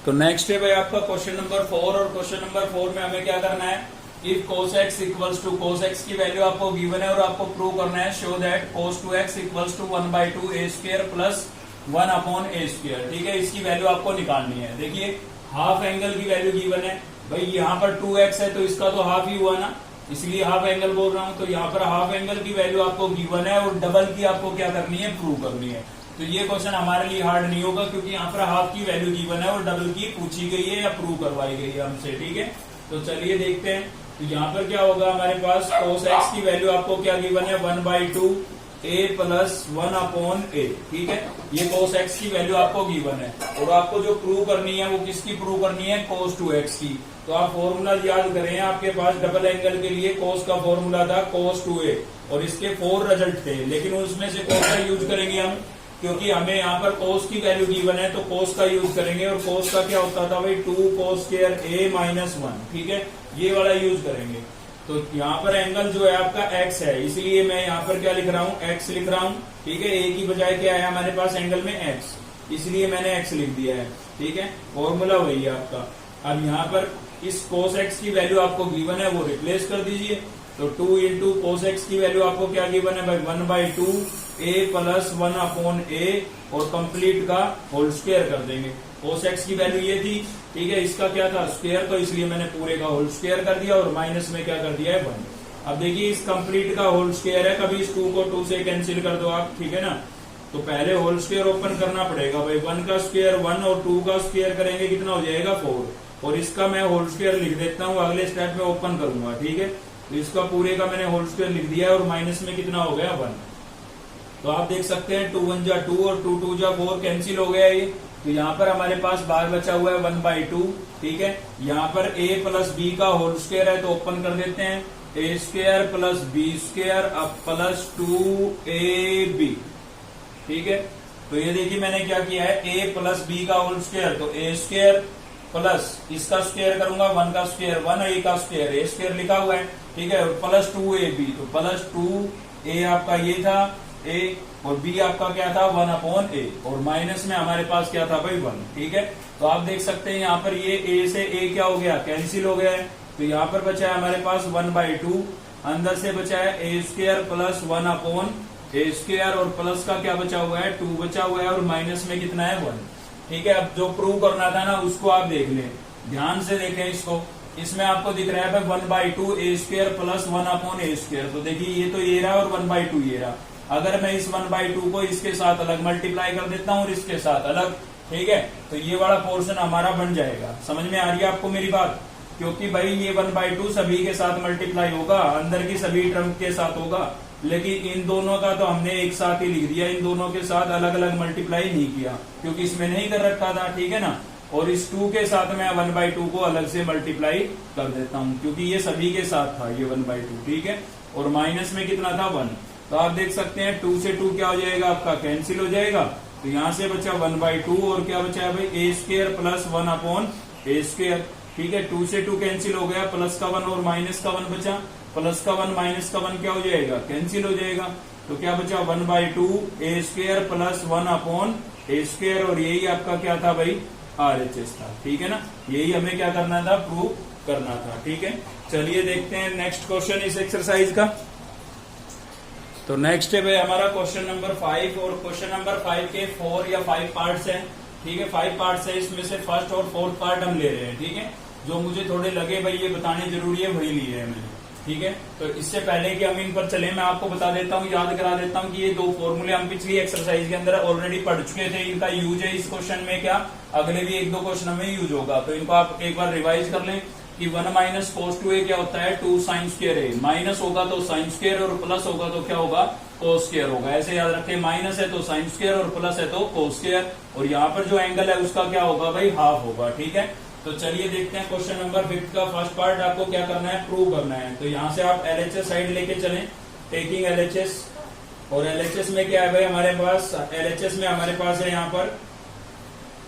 S1: तो नेक्स्ट है भाई आपका क्वेश्चन नंबर 4 और क्वेश्चन नंबर 4 में हमें क्या करना है, if cos x equals to cos x की वैल्यू आपको गिवन है और आपको प्रूव करना है show that cos 2x equals to 1/2 a² plus 1/a², ठीक है। इसकी वैल्यू आपको निकालनी है। देखिए हाफ एंगल की वैल्यू गिवन है भाई, यहाँ पर 2x है तो इसका तो हाफ ही हुआ ना, इसलिए हाफ एंगल बोल रहा हूं। तो यहाँ पर हाफ एंगल की वैल्यू आपको गिवन है और डबल की आपको क्या करनी है प्रूव करनी है। तो ये क्वेश्चन हमारे लिए हार्ड नहीं होगा क्योंकि यहाँ पर हाफ की वैल्यू गिवन है और डबल की पूछी गई है या प्रूव करवाई गई है हमसे, ठीक है। तो चलिए देखते हैं। तो यहाँ पर क्या होगा हमारे पास cos x की वैल्यू आपको क्या गिवन है 1/2 a प्लस 1/a, ठीक है। ये cos x की वैल्यू आपको गिवन है और आपको जो प्रूव करनी है वो किसकी प्रूव करनी है cos 2x की। तो आप फॉर्मूला याद करें, आपके पास डबल एंगल के लिए cos का फॉर्मूला था cos 2a और इसके 4 रिजल्ट थे, लेकिन उसमें से cos का यूज करेंगे हम क्योंकि हमें यहाँ पर cos की वैल्यू गिवन है तो cos का यूज करेंगे और cos का क्या होता था भाई 2 cos स्क्वायर a -1, ठीक है, ये वाला यूज करेंगे। तो यहाँ पर एंगल जो है आपका x है, इसलिए मैं यहाँ पर क्या लिख रहा हूँ x लिख रहा हूँ, ठीक है। a की बजाय क्या है हमारे पास एंगल में x, इसलिए मैंने x लिख दिया है, ठीक है। फॉर्मूला वही है आपका। अब यहाँ पर इस cos x की वैल्यू आपको गिवन है वो रिप्लेस कर दीजिए। तो 2 इंटू cos x की वैल्यू आपको क्या गिवन है भाई 1/2 a प्लस 1/a और कंप्लीट का होल स्क्वायर कर देंगे। cos x की वैल्यू ये थी, ठीक है, इसका क्या था स्क्वायर, तो इसलिए मैंने पूरे का होल स्क्वायर कर दिया और माइनस में क्या कर दिया है 1। अब देखिए इस कंप्लीट का होल स्क्वायर है, कभी इस 2 को 2 से कैंसिल कर दो आप, ठीक है ना। तो पहले होल स्क्वायर ओपन करना पड़ेगा भाई, 1 का स्क्वायर 1 और 2 का स्क्वायर करेंगे कितना हो जाएगा 4 और इसका मैं होल स्क्वायर लिख देता हूँ, अगले स्टेप में ओपन करूंगा, ठीक है। तो इसका पूरे का मैंने होल स्क्वायर लिख दिया है और माइनस में कितना हो गया 1। तो आप देख सकते हैं 2 1 जा 2 और 2 2 जा 4 कैंसिल हो गया ये। तो यहाँ पर हमारे पास बाहर बचा हुआ है 1/2, ठीक है। यहाँ पर a प्लस बी का होल स्क्वायर है तो ओपन कर देते हैं, a square plus B square अब प्लस 2ab, ठीक है। तो ये देखिए मैंने क्या किया है, a प्लस बी का होल स्क्वायर, तो a स्क्वायर प्लस इसका स्क्वायर करूंगा 1 का स्क्वायर 1 a का स्क्वायर, a स्क्वायर लिखा हुआ है, ठीक है, प्लस 2ab, तो प्लस 2a आपका ये था a और b आपका क्या था 1/a और माइनस में हमारे पास क्या था भाई 1, ठीक है। तो आप देख सकते हैं यहाँ पर ये a से a क्या हो गया, कैंसिल हो गया है। तो यहाँ पर बचा है हमारे पास 1/2, अंदर से बचा है a square plus 1/a square और प्लस का क्या बचा हुआ है 2 बचा हुआ है और माइनस में कितना है 1, ठीक है। अब जो प्रूव करना था ना उसको आप देख लें, ध्यान से देखें इसको। इसमें आपको दिख रहा है भाई 1/2 a square plus 1/a square, तो देखिए ये तो ये रहा और 1/2 ये रहा। अगर मैं इस 1/2 को इसके साथ अलग मल्टीप्लाई कर देता हूँ और इसके साथ अलग, ठीक है, तो ये वाला पोर्शन हमारा बन जाएगा। समझ में आ रही है आपको मेरी बात, क्योंकि भाई ये 1/2 सभी के साथ मल्टीप्लाई होगा, अंदर की सभी टर्म के साथ होगा, लेकिन इन दोनों का तो हमने एक साथ ही लिख दिया, इन दोनों के साथ अलग अलग मल्टीप्लाई नहीं किया क्योंकि इसमें नहीं कर रखा था, ठीक है ना। और इस 2 के साथ मैं 1/2 को अलग से मल्टीप्लाई कर देता हूँ क्योंकि ये सभी के साथ था ये 1/2, ठीक है। और माइनस में कितना था 1, तो आप देख सकते हैं 2 से 2 क्या हो जाएगा आपका कैंसिल हो जाएगा। तो यहाँ से बचा 1/2 और क्या बचा है भाई a square plus 1/a square, ठीक है। 2 से 2 कैंसिल हो गया, प्लस का 1 और माइनस का 1 बचा, प्लस का 1 माइनस का 1 क्या हो जाएगा कैंसिल हो जाएगा। तो क्या बचा 1/2 a square plus 1/a square और यही आपका क्या था भाई RHS था, ठीक है ना। यही हमें क्या करना था, प्रूव करना था, ठीक है। चलिए देखते हैं नेक्स्ट क्वेश्चन इस एक्सरसाइज का। तो नेक्स्ट है भाई हमारा क्वेश्चन नंबर 5 और क्वेश्चन नंबर 5 के 4 या 5 पार्ट्स हैं, ठीक है। 5 पार्ट्स है, इसमें से फर्स्ट और फोर्थ पार्ट हम ले रहे हैं, ठीक है। जो मुझे थोड़े लगे भाई ये बताने जरूरी है वही लिए है मैंने, ठीक है। तो इससे पहले कि हम इन पर चले मैं आपको बता देता हूँ, याद करा देता हूँ कि ये 2 फॉर्मूले हम पिछली एक्सरसाइज के अंदर ऑलरेडी पढ़ चुके थे, इनका यूज है इस क्वेश्चन में, क्या अगले भी 1-2 क्वेश्चन में यूज होगा। तो इनको आप एक बार रिवाइज कर लें कि 1 माइनस cos 2a क्या होता है 2 साइन स्क्वायर a, माइनस होगा तो साइन स्क्वायर और प्लस होगा तो क्या होगा cos स्क्वायर होगा। ऐसे याद रखें, माइनस है तो साइन स्क्वायर और प्लस है तो cos स्क्वायर, और यहाँ पर जो एंगल है उसका क्या होगा भाई हाफ होगा, ठीक है। तो चलिए देखते हैं क्वेश्चन नंबर 5 का फर्स्ट पार्ट आपको क्या करना है, प्रूव करना है। तो यहाँ से आप LHS साइड लेके चलें, टेकिंग LHS, और LHS में क्या है भाई हमारे पास, LHS में हमारे पास है यहाँ पर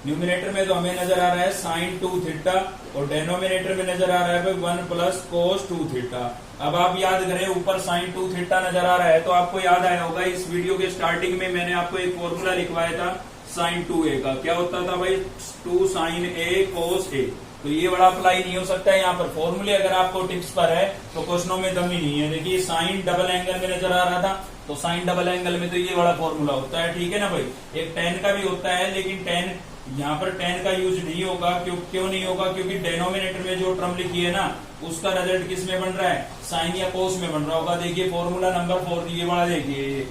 S1: न्यूमिनेटर में तो हमें नजर आ रहा है साइन 2 थीटा और डेनोमिनेटर में नजर आ रहा है 1 प्लस cos 2 थीटा। अब आप याद करें ऊपर साइन 2 थीटा नजर आ रहा है तो आपको याद आया होगा इस वीडियो के स्टार्टिंग में मैंने आपको एक फॉर्मूला लिखवाया था साइन 2a का, क्या होता था भाई 2 साइन a cos a। तो ये बड़ा अप्लाई नहीं हो सकता है यहाँ पर फॉर्मूले, अगर आपको टिप्स पर है तो क्वेश्चनों में दम ही नहीं है। देखिए साइन डबल एंगल में नजर आ रहा था, तो साइन डबल एंगल में तो ये बड़ा फॉर्मूला होता है, ठीक है ना भाई। एक टेन का भी होता है लेकिन टेन यहाँ पर टेन का यूज नहीं होगा, क्यों नहीं होगा, क्योंकि डेनोमिनेटर में जो टर्म लिखी है ना उसका रिजल्ट किस में बन रहा है, साइन या कोस में बन रहा होगा। देखिए फॉर्मूला नंबर 4 ये वाला देखिए ये,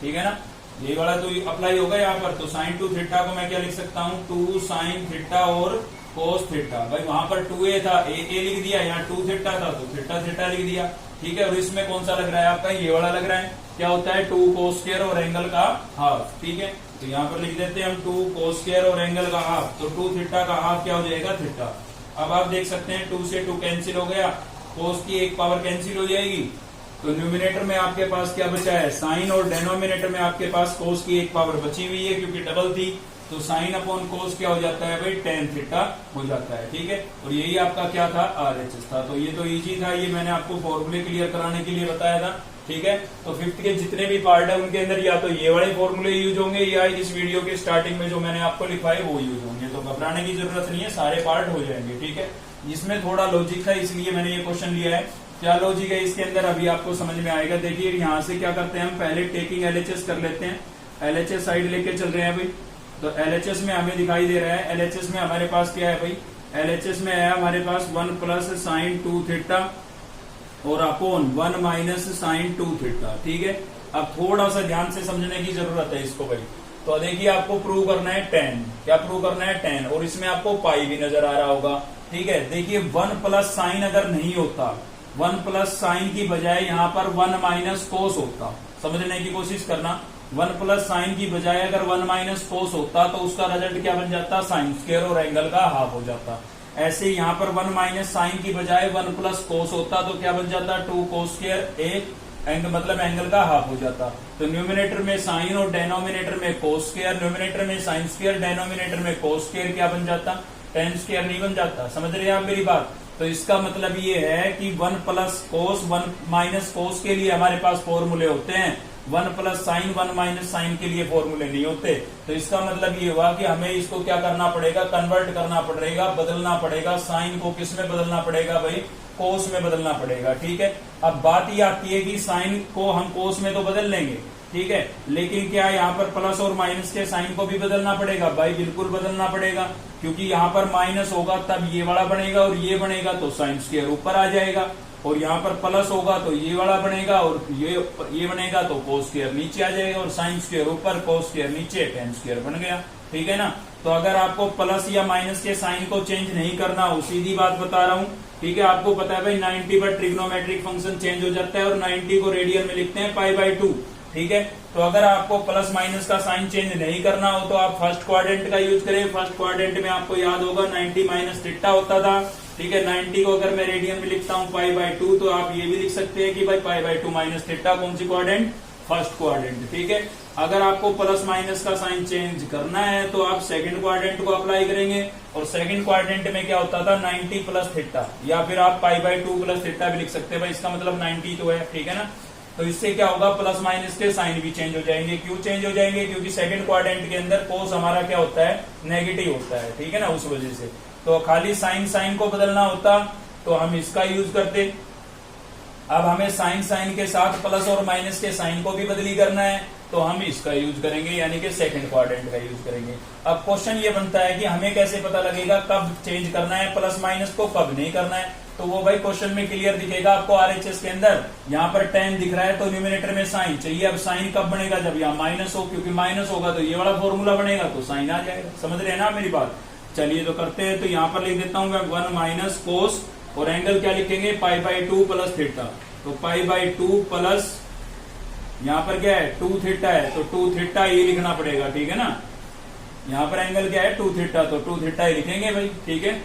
S1: ठीक है ना, ये वाला तो अप्लाई होगा यहाँ पर। तो साइन 2 थीटा को मैं क्या लिख सकता हूँ 2 साइन थीटा और कोस थीटा। भाई वहां पर 2a था, a लिख दिया, यहाँ 2 थीटा था तो थीटा थीटा लिख दिया, ठीक है। और इसमें कौन सा लग रहा है आपका, ये वाला लग रहा है, क्या होता है 2 कोस स्क्वायर और एंगल का हाफ, ठीक है। तो यहाँ पर लिख देते हैं हम 2 कोस स्क्वायर और एंगल का हाफ, तो 2 थीटा का हाफ क्या हो जाएगा थीटा। अब आप देख सकते हैं 2 से 2 कैंसिल हो गया, कोस की एक पावर कैंसिल हो जाएगी, तो न्यूमिनेटर में आपके पास क्या बचा है साइन और डेनोमिनेटर में आपके पास कोस की एक पावर बची हुई है क्योंकि डबल थी, तो साइन अपॉन कोस क्या हो जाता है भाई टेन थीटा हो जाता है, ठीक है। और यही आपका क्या था RHS था। तो ये तो इजी था, ये मैंने आपको फॉर्मूले क्लियर कराने के लिए बताया था, ठीक है। तो 5th के जितने भी पार्ट है उनके अंदर या तो ये वाले फॉर्मूले यूज होंगे या इस वीडियो के स्टार्टिंग में जो मैंने आपको लिखवाए वो यूज होंगे। तो घबराने की जरूरत नहीं है, सारे पार्ट हो जाएंगे, ठीक है। इसमें थोड़ा लॉजिक था इसलिए मैंने ये क्वेश्चन लिया है। क्या लॉजिक है इसके अंदर अभी आपको समझ में आएगा। देखिए यहाँ से क्या करते हैं हम पहले टेकिंग LHS कर लेते हैं, LHS साइड लेके चल रहे हैं भाई। तो LHS में हमें दिखाई दे रहा है, LHS में हमारे पास क्या है भाई, LHS में है हमारे पास 1 प्लस साइन 2 थीटा और अपॉन 1 माइनस साइन 2 थीटा, ठीक है। अब थोड़ा सा ध्यान से समझने की जरूरत है इसको भाई। तो देखिए आपको प्रूव करना है 10, क्या प्रूव करना है 10, और इसमें आपको पाई भी नजर आ रहा होगा, ठीक है। देखिए 1 प्लस साइन अगर नहीं होता, 1 प्लस साइन की बजाय यहाँ पर 1 माइनस कोस होता, समझने की कोशिश करना। 1 प्लस साइन की बजाय अगर 1 माइनस कोस होता तो उसका रिजल्ट क्या बन जाता, साइन स्क्वायर और एंगल का हाफ हो जाता। ऐसे यहाँ पर 1 माइनस साइन की बजाय 1 प्लस कोस होता तो क्या बन जाता, 2 कोस स्क्वायर एक मतलब एंगल का हाफ हो जाता। तो न्यूमिनेटर में साइन और डेनोमिनेटर में कोस स्क्वायर, न्यूमिनेटर में साइन स्क्वायर, डेनोमिनेटर में कोस स्क्वायर क्या बन जाता, टेन स्क्वायर नहीं बन जाता। समझ रहे हैं आप मेरी बात। तो इसका मतलब ये है कि 1 प्लस कोस 1 माइनस कोस के लिए हमारे पास फॉर्मूले होते हैं, 1 प्लस साइन 1 माइनस साइन के लिए फॉर्मूले नहीं होते। तो इसका मतलब ये हुआ कि हमें इसको क्या करना पड़ेगा, कन्वर्ट करना पड़ेगा, बदलना पड़ेगा। साइन को किस में बदलना पड़ेगा भाई, कोस में बदलना पड़ेगा। ठीक है, अब बात ये आती है कि साइन को हम कोस में तो बदल लेंगे, ठीक है, लेकिन क्या यहाँ पर प्लस और माइनस के साइन को भी बदलना पड़ेगा, भाई बिल्कुल बदलना पड़ेगा, क्योंकि यहाँ पर माइनस होगा तब ये वाला बनेगा और ये बनेगा तो साइन स्क्वायर ऊपर आ जाएगा, और यहाँ पर प्लस होगा तो ये वाला बनेगा और ये बनेगा तो कोस स्क्वायर नीचे आ जाएगा, और साइन स्क्वायर ऊपर कोस स्क्वायर नीचे, टेन स्क्वायर बन गया। ठीक है ना। तो अगर आपको प्लस या माइनस के साइन को चेंज नहीं करना हो, सीधी बात बता रहा हूँ, ठीक है, आपको पता है भाई 90 पर ट्रिग्नोमेट्रिक फंक्शन चेंज हो जाता है और 90 को रेडियन में लिखते हैं π/2। ठीक है, तो अगर आपको प्लस माइनस का साइन चेंज नहीं करना हो तो आप फर्स्ट क्वाड्रेंट का यूज करें। फर्स्ट क्वाड्रेंट में आपको याद होगा 90 माइनस थीटा होता था। ठीक है, 90 को अगर मैं रेडियन में लिखता हूँ π/2 तो आप ये भी लिख सकते हैं कि भाई π/2 माइनस थीटा कौन सी क्वाड्रेंट, फर्स्ट क्वाड्रेंट। ठीक है, अगर आपको प्लस माइनस का साइन चेंज करना है तो आप सेकंड क्वाड्रेंट को अप्लाई करेंगे, और सेकंड क्वाड्रेंट में क्या होता था 90 प्लस थीटा, या फिर आप π/2 प्लस थीटा भी लिख सकते हैं भाई, इसका मतलब 90 तो है। ठीक है ना, तो इससे क्या होगा, प्लस माइनस के साइन भी चेंज हो जाएंगे। क्यों चेंज हो जाएंगे, क्योंकि सेकंड क्वाड्रेंट के अंदर कोस हमारा क्या होता है, नेगेटिव होता है। ठीक है ना, उस वजह से तो खाली साइन को बदलना होता तो हम इसका यूज करते। अब हमें साइन के साथ प्लस और माइनस के साइन को भी बदली करना है तो हम इसका यूज करेंगे, यानी कि सेकंड क्वाड्रेंट का यूज करेंगे। अब क्वेश्चन ये बनता है कि हमें कैसे पता लगेगा कब चेंज करना है प्लस माइनस को, कब नहीं करना है, तो वो भाई क्वेश्चन में क्लियर दिखेगा आपको। आरएचएस के अंदर यहाँ पर 10 दिख रहा है तो न्यूमिनेटर में साइन चाहिए। अब साइन कब बनेगा, जब यहाँ माइनस हो, क्योंकि माइनस होगा तो ये वाला फॉर्मूला बनेगा तो साइन आ जाएगा। समझ रहे हैं ना मेरी बात। चलिए तो करते हैं, तो यहाँ पर लिख देता हूँ मैं 1 माइनस कोस, और एंगल क्या लिखेंगे π/2 प्लस थीटा। तो π/2 प्लस यहाँ पर क्या है 2 थीटा है, तो 2 थीटा ये लिखना पड़ेगा। ठीक है ना, यहाँ पर एंगल क्या है 2 थीटा, तो 2 थीटा ही लिखेंगे भाई। ठीक है,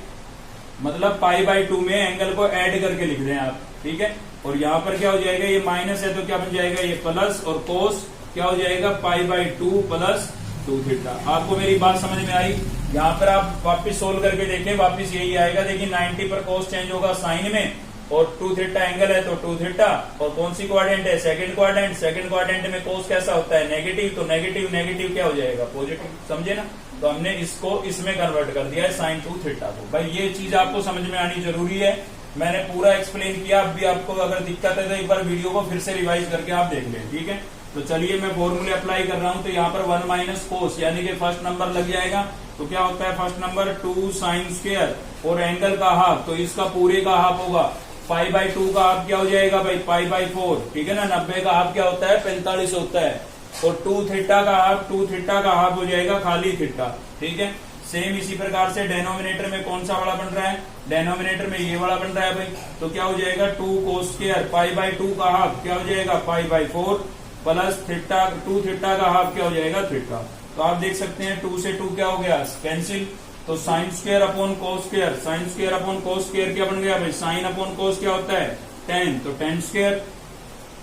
S1: मतलब π/2 में एंगल को ऐड करके लिख दें आप। ठीक है, और यहाँ पर क्या हो जाएगा, ये माइनस है तो क्या बन जाएगा ये प्लस, और कोस क्या हो जाएगा π/2 प्लस 2 थीटा। आपको मेरी बात समझ में आई। यहाँ पर आप वापिस सोल्व करके देखें, वापिस यही आएगा। देखिए 90 पर कोस चेंज होगा साइन में, और 2 थीटा एंगल है तो 2 थीटा, और कौन सी क्वाड्रेंट है, सेकंड क्वाड्रेंट। सेकंड क्वाड्रेंट में कोस कैसा होता है, नेगेटिव, तो नेगेटिव नेगेटिव क्या हो जाएगा, पॉजिटिव। समझे ना, तो हमने इसको इसमें कन्वर्ट कर दिया है साइन 2 थीटा को। भाई ये चीज आपको समझ में आनी जरूरी है। मैंने पूरा एक्सप्लेन किया। अब भी आपको अगर दिक्कत है तो एक बार वीडियो को फिर से रिवाइज करके आप देख लें। ठीक है, तो चलिए मैं फॉर्मूले अप्लाई कर रहा हूं। तो यहाँ पर 1 माइनस कोस यानी कि फर्स्ट नंबर लग जाएगा। तो क्या होता है फर्स्ट नंबर 2 साइन स्क्वायर, और एंगल का हाफ, तो इसका पूरे का हाफ होगा। π/2 का हाफ क्या हो जाएगा भाई π/4। ठीक है ना, 90 का हाफ क्या होता है 45 होता है, और 2 थीटा का हाफ हो जाएगा खाली थीटा। ठीक है, सेम इसी प्रकार से डेनोमिनेटर में कौन सा वाला बन रहा है, डेनोमिनेटर में ये वाला बन रहा है भाई। तो क्या हो जाएगा 2 कोस स्क्वायर, π/2 का हाफ क्या हो जाएगा π/4 प्लस थीटा, 2 थीटा का हाफ क्या हो जाएगा थीटा। तो आप देख सकते हैं 2 से 2 क्या हो गया कैंसिल, तो sine square upon cos square, sine square upon cos square क्या बन गया भाई, साइन अपॉन कोस क्या होता है 10, तो 10 स्क्वायर,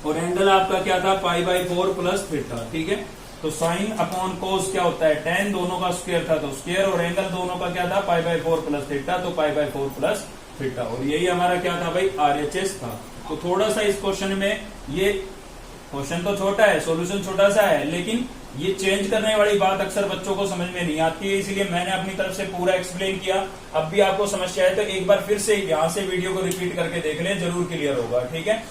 S1: और एंगल आपका क्या था π/4 प्लस थीटा। ठीक है, तो साइन अपॉन कोस क्या होता है 10, दोनों का स्क्वायर था तो स्क्वायर, और एंगल दोनों का क्या था π/4 प्लस थीटा, तो π/4 प्लस थीटा। और यही हमारा क्या था भाई आरएचएस था। तो थोड़ा सा इस क्वेश्चन में, ये क्वेश्चन तो छोटा है, सॉल्यूशन छोटा सा है, लेकिन ये चेंज करने वाली बात अक्सर बच्चों को समझ में नहीं आती है, इसलिए मैंने अपनी तरफ से पूरा एक्सप्लेन किया। अब भी आपको समस्या है तो एक बार फिर से यहाँ से वीडियो को रिपीट करके देख लें, जरूर क्लियर होगा। ठीक है,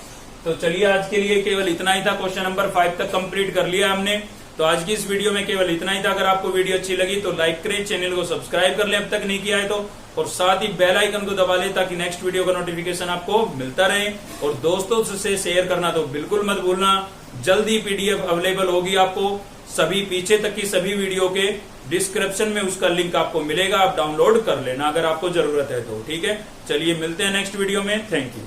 S1: तो चलिए आज के लिए केवल इतना ही था। क्वेश्चन नंबर 5 तक कंप्लीट कर लिया हमने। तो आज की इस वीडियो में केवल इतना ही था। अगर आपको वीडियो अच्छी लगी तो लाइक करें, चैनल को सब्सक्राइब कर लें अब तक नहीं किया है तो, और साथ ही बेल आइकन को दबा लें ताकि नेक्स्ट वीडियो का नोटिफिकेशन आपको मिलता रहे। और दोस्तों से शेयर करना तो बिल्कुल मत भूलना। जल्दी पीडीएफ अवेलेबल होगी आपको, सभी पीछे तक की सभी वीडियो के डिस्क्रिप्शन में उसका लिंक आपको मिलेगा, आप डाउनलोड कर लेना अगर आपको जरूरत है तो। ठीक है, चलिए मिलते हैं नेक्स्ट वीडियो में। Thank you.